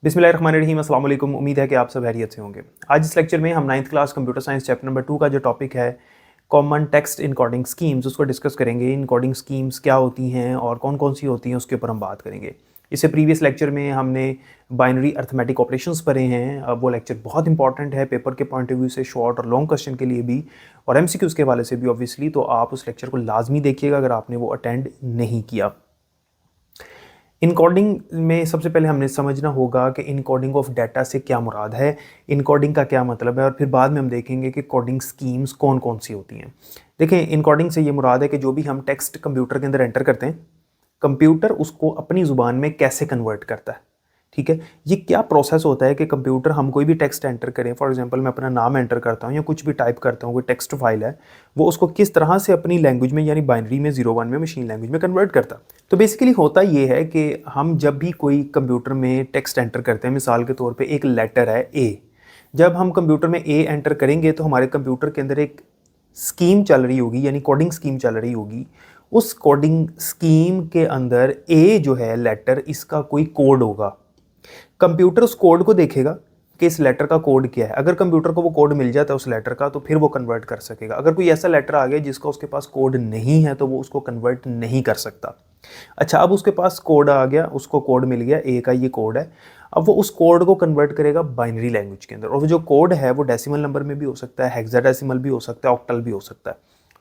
बिस्मिल्लाहिर्रहमानिर्रहीम, अस्सलाम वालेकुम। उम्मीद है कि आप सब खैरियत से होंगे। आज इस लेक्चर में हम 9th class computer science chapter number 2 का जो टॉपिक है कॉमन टेक्स्ट इनकोडिंग स्कीम्स उसको डिस्कस करेंगे। इनकोडिंग स्कीम्स क्या होती हैं और कौन कौन सी होती हैं उसके ऊपर हम बात करेंगे। इससे प्रीवियस लेक्चर में हमने बाइनरी अर्थमेटिक ऑपरेशंस पढ़े हैं। अब वो लेक्चर बहुत इंपॉर्टेंट है पेपर के पॉइंट ऑफ व्यू से, शॉर्ट और लॉन्ग क्वेश्चन के लिए भी और एमसीक्यूज़ के हवाले से भी ऑब्वियसली। तो आप उस लेक्चर को लाजमी देखिएगा अगर आपने वो अटेंड नहीं किया। इनकोडिंग में सबसे पहले हमने समझना होगा कि इनकोडिंग ऑफ डाटा से क्या मुराद है, इनकोडिंग का क्या मतलब है, और फिर बाद में हम देखेंगे कि कोडिंग स्कीम्स कौन कौन सी होती हैं। देखें, इनकोडिंग से ये मुराद है कि जो भी हम टेक्स्ट कंप्यूटर के अंदर एंटर करते हैं, कंप्यूटर उसको अपनी ज़ुबान में कैसे कन्वर्ट करता है। ठीक है, ये क्या प्रोसेस होता है कि कंप्यूटर हम कोई भी टेक्स्ट एंटर करें, फॉर एग्जांपल मैं अपना नाम एंटर करता हूँ या कुछ भी टाइप करता हूँ, कोई टेक्स्ट फाइल है, वो उसको किस तरह से अपनी लैंग्वेज में यानी बाइनरी में 01 में मशीन लैंग्वेज में कन्वर्ट करता। तो बेसिकली होता ये है कि हम जब भी कोई कंप्यूटर में टेक्स्ट एंटर करते हैं, मिसाल के तौर पर एक लेटर है ए, जब हम कंप्यूटर में ए एंटर करेंगे तो हमारे कंप्यूटर के अंदर एक स्कीम चल रही होगी यानी कोडिंग स्कीम चल रही होगी। उस कोडिंग स्कीम के अंदर ए जो है लेटर, इसका कोई कोड होगा। कंप्यूटर उस कोड को देखेगा कि इस लेटर का कोड क्या है। अगर कंप्यूटर को वो कोड मिल जाता है उस लेटर का तो फिर वो कन्वर्ट कर सकेगा। अगर कोई ऐसा लेटर आ गया जिसका उसके पास कोड नहीं है तो वो उसको कन्वर्ट नहीं कर सकता। अच्छा, अब उसके पास कोड आ गया, उसको कोड मिल गया, ए का ये कोड है। अब वो उस कोड को कन्वर्ट करेगा बाइनरी लैंग्वेज के अंदर, और वो जो कोड है वो डेसिमल नंबर में भी हो सकता है, हेक्साडेसिमल भी हो सकता है, ऑक्टल भी हो सकता है।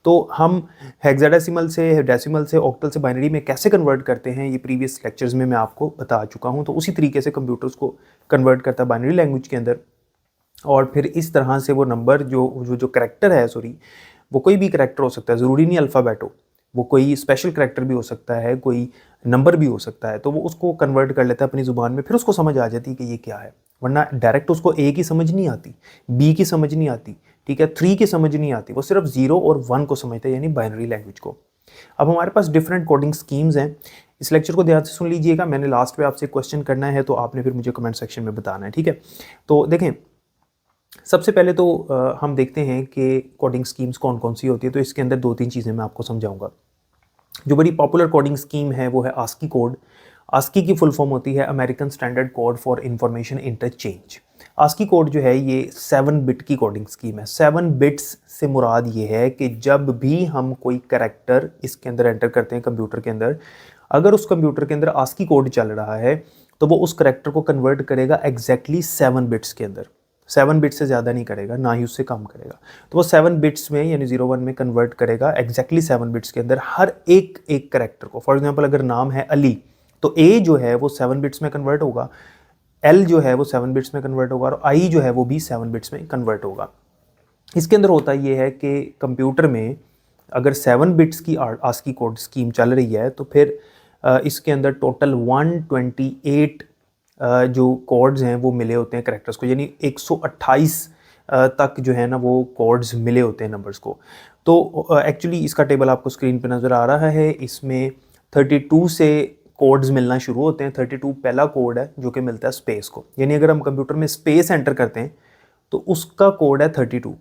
तो हम हेक्साडेसिमल से, डेसिमल से, ऑक्टल से बाइनरी में कैसे कन्वर्ट करते हैं ये प्रीवियस लेक्चर्स में मैं आपको बता चुका हूँ। तो उसी तरीके से कंप्यूटर्स को कन्वर्ट करता है बाइनरी लैंग्वेज के अंदर, और फिर इस तरह से वो नंबर जो करैक्टर है, वो कोई भी करैक्टर हो सकता है, ज़रूरी नहीं अल्फ़ाबेट हो, वो कोई स्पेशल करैक्टर भी हो सकता है, कोई नंबर भी हो सकता है। तो वो उसको कन्वर्ट कर लेता है अपनी ज़ुबान में, फिर उसको समझ आ जाती है कि ये क्या है। वरना डायरेक्ट उसको ए की समझ नहीं आती, बी की समझ नहीं आती, ठीक है, 3 की समझ नहीं आती, वो सिर्फ 0 और 1 को समझते हैं यानी बाइनरी लैंग्वेज को। अब हमारे पास डिफरेंट कोडिंग स्कीम्स हैं। इस लेक्चर को ध्यान से सुन लीजिएगा, मैंने लास्ट पे आपसे क्वेश्चन करना है तो आपने फिर मुझे कमेंट सेक्शन में बताना है, ठीक है। तो देखें, सबसे पहले तो हम देखते हैं कि कोडिंग स्कीम्स कौन कौन सी होती है। तो इसके अंदर 2-3 चीज़ें मैं आपको समझाऊंगा। जो बड़ी पॉपुलर कोडिंग स्कीम है वो है आस्की कोड। आस्की की फुल फॉर्म होती है American Standard Code for Information Interchange. ASCII code जो है ये 7 बिट की कोडिंग स्कीम है। 7 बिट्स से मुराद ये है कि जब भी हम कोई करैक्टर इसके अंदर एंटर करते हैं कंप्यूटर के अंदर, अगर उस कंप्यूटर के अंदर आस्की कोड चल रहा है तो वो उस करैक्टर को कन्वर्ट करेगा एग्जैक्टली 7 बिट्स के अंदर। 7 बिट्स से ज़्यादा नहीं करेगा, ना ही उससे कम करेगा। तो वो 7 बिट्स में यानी 01 में कन्वर्ट करेगा एग्जैक्टली 7 बिट्स के अंदर हर एक एक करैक्टर को। फॉर एग्जांपल अगर नाम है अली तो ए जो है वो 7 बिट्स में कन्वर्ट होगा, एल जो है वो 7 बिट्स में कन्वर्ट होगा, और आई जो है वो भी 7 बिट्स में कन्वर्ट होगा। इसके अंदर होता ये है कि कंप्यूटर में अगर 7 बिट्स की आस्की कोड स्कीम चल रही है तो फिर इसके अंदर टोटल 128 जो कोड्स हैं वो मिले होते हैं करैक्टर्स को, यानी 128 तक जो है ना वो कोड्स मिले होते हैं नंबर्स को। तो एक्चुअली इसका टेबल आपको स्क्रीन पे नज़र आ रहा है। इसमें 32 से कोड्स मिलना शुरू होते हैं। 32 पहला कोड है जो कि मिलता है स्पेस को, यानी अगर हम कंप्यूटर में स्पेस एंटर करते हैं तो उसका कोड है 32।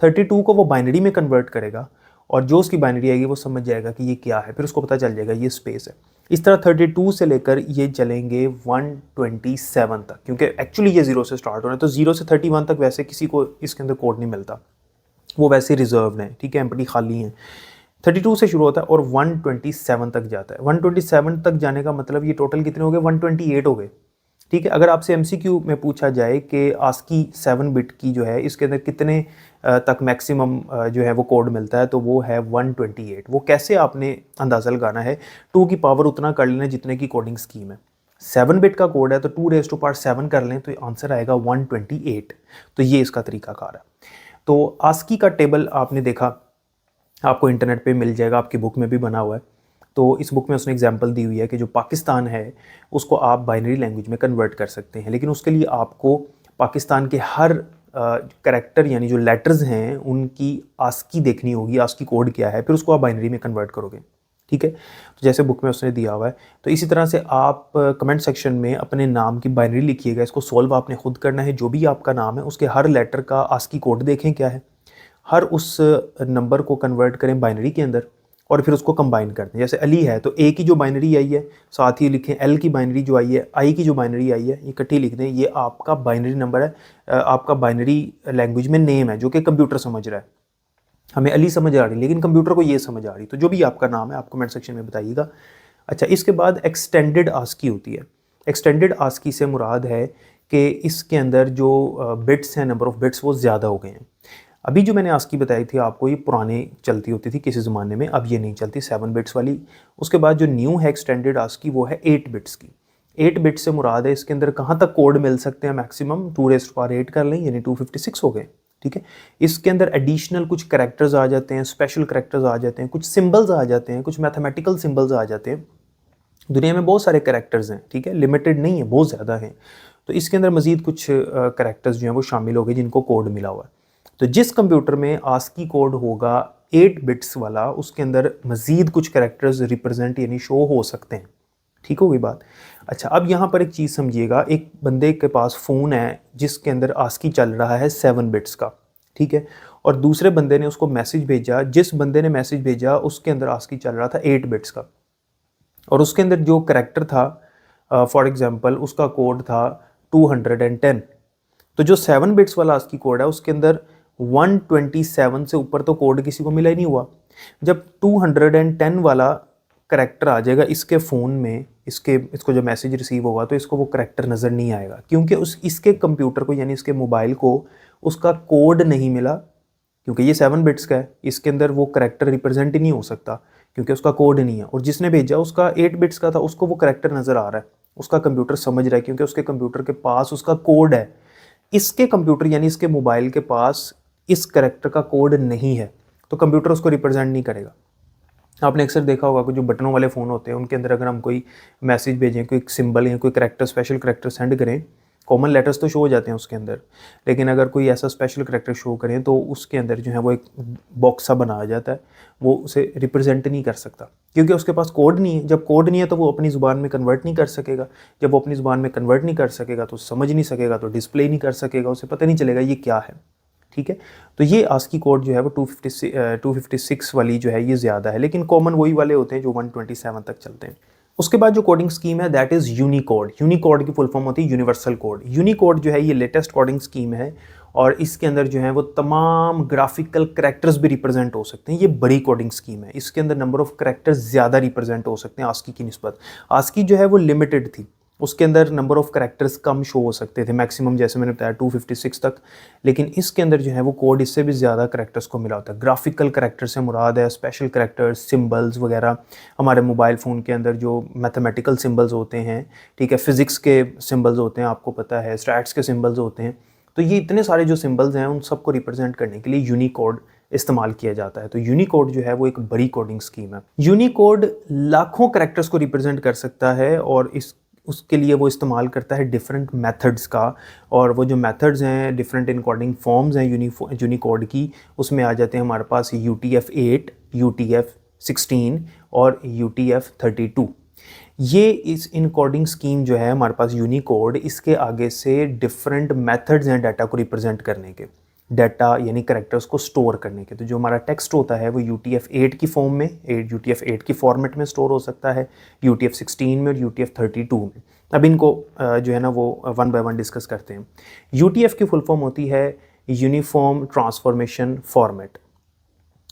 32 को वो बाइनरी में कन्वर्ट करेगा और जो उसकी बाइनरी आएगी वो समझ जाएगा कि ये क्या है, फिर उसको पता चल जाएगा ये स्पेस है। इस तरह 32 से लेकर ये चलेंगे 127 तक, क्योंकि एक्चुअली ये 0 से स्टार्ट हो रहा है। तो 0 से 31 तक वैसे किसी को इसके अंदर कोड नहीं मिलता, वो वैसे रिजर्व हैं, ठीक है, एम्प्टी खाली हैं। 32 से शुरू होता है और 127 तक जाता है। 127 तक जाने का मतलब ये टोटल कितने हो गए, 128 हो गए, ठीक है। अगर आपसे एमसीक्यू में पूछा जाए कि आस्की 7 बिट की जो है इसके अंदर कितने तक मैक्सिमम जो है वो कोड मिलता है, तो वो है 128। वो कैसे आपने अंदाज़ा लगाना है, 2 की पावर उतना कर लेना जितने की कोडिंग स्कीम है। 7 बिट का कोड है तो 2⁻7 कर लें तो आंसर आएगा 128। तो ये इसका तरीकाकार है। तो आस्की का टेबल आपने देखा, आपको इंटरनेट पे मिल जाएगा, आपकी बुक में भी बना हुआ है। तो इस बुक में उसने एग्जांपल दी हुई है कि जो पाकिस्तान है उसको आप बाइनरी लैंग्वेज में कन्वर्ट कर सकते हैं, लेकिन उसके लिए आपको पाकिस्तान के हर करैक्टर यानी जो लेटर्स हैं उनकी आस्की देखनी होगी, आस्की कोड क्या है, फिर उसको आप बाइनरी में कन्वर्ट करोगे, ठीक है। तो जैसे बुक में उसने दिया हुआ है, तो इसी तरह से आप कमेंट सेक्शन में अपने नाम की बाइनरी लिखिएगा। इसको सॉल्व आपने खुद करना है। जो भी आपका नाम है उसके हर लेटर का आस्की कोड देखें क्या है, हर उस नंबर को कन्वर्ट करें बाइनरी के अंदर, और फिर उसको कंबाइन करते हैं। जैसे अली है तो ए की जो बाइनरी आई है, साथ ही लिखें एल की बाइनरी जो आई है, आई की जो बाइनरी आई है, ये इकट्ठी लिख दें। ये आपका बाइनरी नंबर है, आपका बाइनरी लैंग्वेज में नेम है जो कि कंप्यूटर समझ रहा है। हमें अली समझ आ रही लेकिन कंप्यूटर को ये समझ आ रही। तो जो भी आपका नाम है आप कमेंट सेक्शन में बताइएगा। अच्छा, इसके बाद एक्सटेंडेड आस्की होती है। एक्सटेंडेड आस्की से मुराद है कि इसके अंदर जो बिट्स हैं, नंबर ऑफ़ बिट्स वो ज़्यादा हो गए हैं। अभी जो मैंने आस्की बताई थी आपको, ये पुराने चलती होती थी किसी ज़माने में, अब ये नहीं चलती 7 बिट्स वाली। उसके बाद जो न्यू है एक्सटेंडेड आस्की वो है 8 बिट्स की। 8 बिट्स से मुराद है इसके अंदर कहाँ तक कोड मिल सकते हैं, मैक्सिमम 2⁸ कर लें यानी 256 हो गए। ठीक है, इसके अंदर एडिशनल कुछ करैक्टर्स आ जाते हैं, स्पेशल करैक्टर्स आ जाते हैं, कुछ सिंबल्स आ जाते हैं, कुछ मैथमेटिकल सिंबल्स आ जाते हैं। दुनिया में बहुत सारे करैक्टर्स हैं, ठीक है, लिमिटेड नहीं है, बहुत ज़्यादा हैं। तो इसके अंदर मज़ीद कुछ करैक्टर्स जो हैं वो शामिल हो गए जिनको कोड मिला हुआ है। तो जिस कंप्यूटर में आस्की कोड होगा 8 बिट्स वाला, उसके अंदर मज़ीद कुछ करैक्टर्स रिप्रेजेंट यानी शो हो सकते हैं। ठीक हो गई बात। अच्छा, अब यहाँ पर एक चीज़ समझिएगा, एक बंदे के पास फ़ोन है जिसके अंदर आस्की चल रहा है 7 बिट्स का, ठीक है, और दूसरे बंदे ने उसको मैसेज भेजा, जिस बंदे ने मैसेज भेजा उसके अंदर आस्की चल रहा था 8 बिट्स का, और उसके अंदर जो करैक्टर था फॉर एग्जांपल उसका कोड था 210। तो जो 7 बिट्स वाला आस्की कोड है उसके अंदर 127 से ऊपर तो कोड किसी को मिला ही नहीं हुआ। जब 210 वाला करैक्टर आ जाएगा इसके फ़ोन में, इसको जब मैसेज रिसीव होगा तो इसको वो करैक्टर नज़र नहीं आएगा, क्योंकि इसके कंप्यूटर को यानी इसके मोबाइल को उसका कोड नहीं मिला, क्योंकि ये 7 बिट्स का है, इसके अंदर वो करैक्टर रिप्रेजेंट ही नहीं हो सकता क्योंकि उसका कोड नहीं है। और जिसने भेजा उसका 8 बिट्स का था, उसको वो करैक्टर नज़र आ रहा है, उसका कंप्यूटर समझ रहा है क्योंकि उसके कंप्यूटर के पास उसका कोड है। इसके कंप्यूटर यानी इसके मोबाइल के पास इस करैक्टर का कोड नहीं है, तो कंप्यूटर उसको रिप्रेजेंट नहीं करेगा। आपने अक्सर देखा होगा कि जो बटनों वाले फ़ोन होते हैं उनके अंदर अगर हम कोई मैसेज भेजें, कोई सिंबल या कोई करैक्टर, स्पेशल करैक्टर सेंड करें, कॉमन लेटर्स तो शो हो जाते हैं उसके अंदर, लेकिन अगर कोई ऐसा स्पेशल करैक्टर शो करें तो उसके अंदर जो है वो एक बॉक्स सा बनाया जाता है, वो उसे रिप्रेजेंट नहीं कर सकता क्योंकि उसके पास कोड नहीं है। जब कोड नहीं है तो वो अपनी ज़ुबान में कन्वर्ट नहीं कर सकेगा, जब वो अपनी ज़ुबान में कन्वर्ट नहीं कर सकेगा तो समझ नहीं सकेगा, तो डिस्प्ले नहीं कर सकेगा, उसे पता नहीं चलेगा ये क्या है। ठीक है, तो ये आस्की कोड जो है वो 256 वाली जो है ये ज़्यादा है, लेकिन कॉमन वही वाले होते हैं जो 127 तक चलते हैं। उसके बाद जो कोडिंग स्कीम है दैट इज़ यूनिकोड। यूनिकोड की फुल फॉर्म होती है यूनिवर्सल कोड। यूनिकोड जो है ये लेटेस्ट कोडिंग स्कीम है और इसके अंदर जो है वो तमाम ग्राफिकल करैक्टर्स भी रिप्रेजेंट हो सकते हैं। ये बड़ी कोडिंग स्कीम है, इसके अंदर नंबर ऑफ़ करैक्टर्स ज़्यादा रिप्रेजेंट हो सकते हैं आस्की की निस्बत। आस्की जो है वो लिमिटेड थी, उसके अंदर number of characters come show हो सकते थे, मैक्सिमम जैसे मैंने बताया 256 तक, लेकिन इसके अंदर जो है वो कोड इससे भी ज़्यादा करैक्टर्स को मिला होता है। ग्राफिकल करैक्टर से मुराद है स्पेशल करैक्टर्स, सिंबल्स वगैरह। हमारे मोबाइल फ़ोन के अंदर जो मैथमेटिकल सिंबल्स होते हैं, ठीक है, फिज़िक्स के सिंबल्स होते हैं, आपको पता है, स्टैट्स के सिंबल्स होते हैं, तो ये इतने सारे जो सिंबल्स हैं उन सबको रिप्रेजेंट करने के लिए यूनिकोड इस्तेमाल किया जाता है। तो यूनिकोड जो है वो एक बड़ी कोडिंग स्कीम है। यूनिकोड लाखों करैक्टर्स को रिप्रेजेंट कर सकता है और उसके लिए वो इस्तेमाल करता है डिफरेंट मेथड्स का, और वो जो मेथड्स हैं, डिफरेंट इनकोडिंग फॉर्म्स हैं यूनिकोड की, उसमें आ जाते हैं हमारे पास UTF-8, UTF-16 और UTF-32। ये इस इनकोडिंग स्कीम जो है हमारे पास यूनिकोड, इसके आगे से डिफरेंट मेथड्स हैं डाटा को रिप्रेजेंट करने के, डाटा यानी करैक्टर्स को स्टोर करने के। तो जो हमारा टेक्स्ट होता है वो UTF-8 की फॉर्म में, UTF-8 की फॉर्मेट में स्टोर हो सकता है, UTF-16 में और UTF-32 में। अब इनको जो है ना वो वन बाय वन डिस्कस करते हैं। UTF की फुल फॉर्म होती है यूनिफॉर्म ट्रांसफॉर्मेशन फॉर्मेट।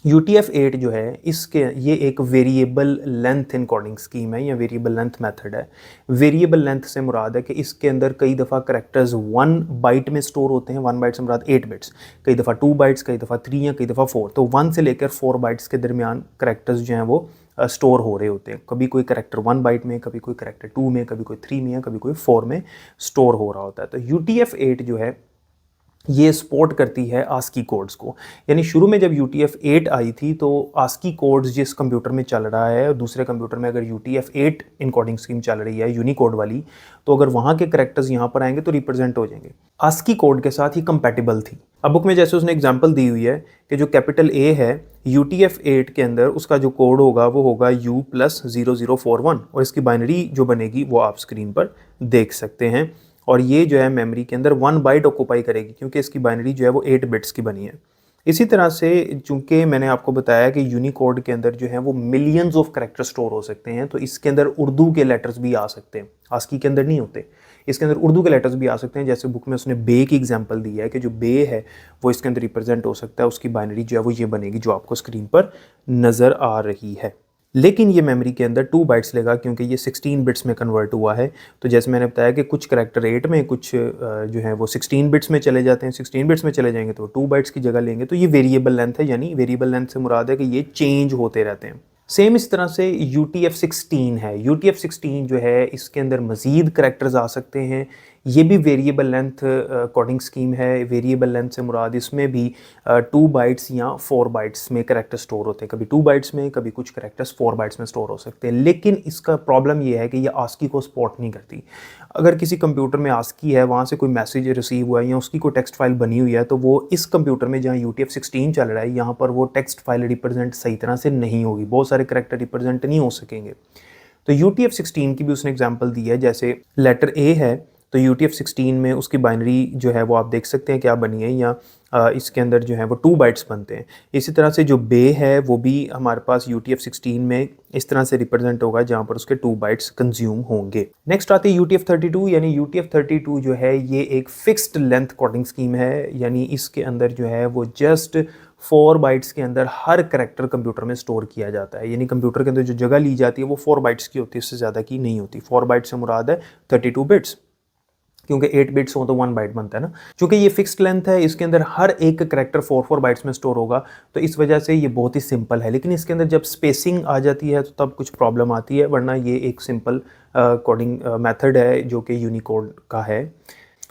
UTF-8 जो है इसके ये एक वेरिएबल लेंथ इनकोडिंग स्कीम है या वेरिएबल लेंथ मेथड है। वेरिएबल लेंथ से मुराद है कि इसके अंदर कई दफ़ा करैक्टर्स 1 बाइट में स्टोर होते हैं, 1 बाइट से मुराद 8 बिट्स, कई दफ़ा 2 बाइट्स, कई दफ़ा 3 या कई दफ़ा 4। तो 1 से लेकर 4 बाइट्स के दरमियान करैक्टर्स जो हैं वो स्टोर हो रहे होते हैं। कभी कोई करैक्टर 1 बाइट में, कभी कोई करैक्टर 2 में, कभी कोई 3 में या कभी कोई 4 में स्टोर हो रहा होता है। तो UTF-8 जो है ये सपोर्ट करती है आस्की कोड्स को। यानी शुरू में जब UTF-8 आई थी तो आस्की कोड्स जिस कंप्यूटर में चल रहा है और दूसरे कंप्यूटर में अगर UTF-8 इनकोडिंग स्कीम चल रही है यूनिकोड वाली, तो अगर वहाँ के करैक्टर्स यहाँ पर आएंगे तो रिप्रेजेंट हो जाएंगे। आस्की कोड के साथ ही कंपैटिबल थी। अब बुक में जैसे उसने एग्जांपल दी हुई है कि जो कैपिटल A है UTF-8 के अंदर उसका जो कोड होगा वो होगा U+0041 और इसकी बाइनरी जो बनेगी वो आप स्क्रीन पर देख सकते हैं। और ये जो है मेमोरी के अंदर 1 बाइट ऑक्यूपाई करेगी क्योंकि इसकी बाइनरी जो है वो 8 बिट्स की बनी है। इसी तरह से चूंकि मैंने आपको बताया कि यूनिकोड के अंदर जो है वो मिलियंस ऑफ कैरेक्टर स्टोर हो सकते हैं, तो इसके अंदर उर्दू के लेटर्स भी आ सकते हैं, आस्की के अंदर नहीं होते। इसके अंदर उर्दू के लेटर्स भी आ सकते हैं। जैसे बुक में उसने बे की एग्जांपल दी है कि जो बे है वो इसके अंदर रिप्रेजेंट हो सकता है, उसकी बाइनरी जो है वो ये बनेगी जो आपको स्क्रीन पर नज़र आ रही है। लेकिन ये मेमोरी के अंदर 2 बाइट्स लेगा क्योंकि ये 16 बिट्स में कन्वर्ट हुआ है। तो जैसे मैंने बताया कि कुछ करैक्टर 8 में, कुछ जो है वो 16 बिट्स में चले जाते हैं। 16 बिट्स में चले जाएंगे तो 2 बाइट्स की जगह लेंगे। तो ये वेरिएबल लेंथ है, यानी वेरिएबल लेंथ से मुराद है कि ये चेंज होते रहते हैं। सेम इस तरह से UTF-16 है। UTF-16 जो है इसके अंदर मज़ीद करैक्टर्स आ सकते हैं। ये भी वेरिएबल लेंथ कोडिंग स्कीम है। वेरिएबल लेंथ से मुराद इसमें भी 2 बाइट्स या 4 बाइट्स में करैक्टर स्टोर होते हैं। कभी 2 बाइट्स में, कभी कुछ करैक्टर्स 4 बाइट्स में स्टोर हो सकते हैं। लेकिन इसका प्रॉब्लम ये है कि ये आस्की को सपोर्ट नहीं करती। अगर किसी कंप्यूटर में आस्की है, वहाँ से कोई मैसेज रिसीव हुआ है या उसकी कोई टेक्स्ट फाइल बनी हुई है, तो वो इस कंप्यूटर में जहाँ UTF-16 चल रहा है, यहाँ पर वो टेक्स्ट फाइल रिप्रेजेंट सही तरह से नहीं होगी। बहुत सारे करैक्टर रिप्रेजेंट नहीं हो सकेंगे। तो UTF-16 की भी उसने एग्जांपल दी है। जैसे लेटर ए है तो UTF-16 में उसकी बाइनरी जो है वो आप देख सकते हैं क्या बनी है, या इसके अंदर जो है वो 2 बाइट्स बनते हैं। इसी तरह से जो बे है वो भी हमारे पास UTF-16 में इस तरह से रिप्रेजेंट होगा जहाँ पर उसके 2 बाइट्स कंज्यूम होंगे। नेक्स्ट आती है UTF-32, यानी UTF-32 जो है ये एक फिक्स्ड लेंथ कोडिंग स्कीम है, यानी इसके अंदर जो है वो जस्ट 4 बाइट्स के अंदर हर करैक्टर कंप्यूटर में स्टोर किया जाता है। यानी कंप्यूटर के अंदर जो जगह ली जाती है वो 4 बाइट्स की होती है, इससे ज़्यादा की नहीं होती। 4 बाइट्स से मुराद है 32 बिट्स, क्योंकि 8 बिट्स हो तो 1 बाइट बनता है ना। क्योंकि ये फिक्स्ड लेंथ है, इसके अंदर हर एक करैक्टर 4 बाइट्स में स्टोर होगा, तो इस वजह से ये बहुत ही सिंपल है। लेकिन इसके अंदर जब स्पेसिंग आ जाती है तो तब कुछ प्रॉब्लम आती है, वरना ये एक सिंपल कोडिंग मेथड है जो कि यूनिकोड का है।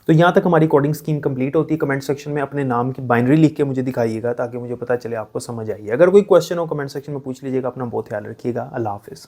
तो यहाँ तक हमारी कोडिंग स्कीम कंप्लीट होती है। कमेंट सेक्शन में अपने नाम की बाइनरी लिख के मुझे दिखाइएगा ताकि मुझे पता चले आपको समझ आई है। अगर कोई क्वेश्चन हो कमेंट सेक्शन में पूछ लीजिएगा। अपना बहुत ख्याल रखिएगा। अल्लाह हाफिज़।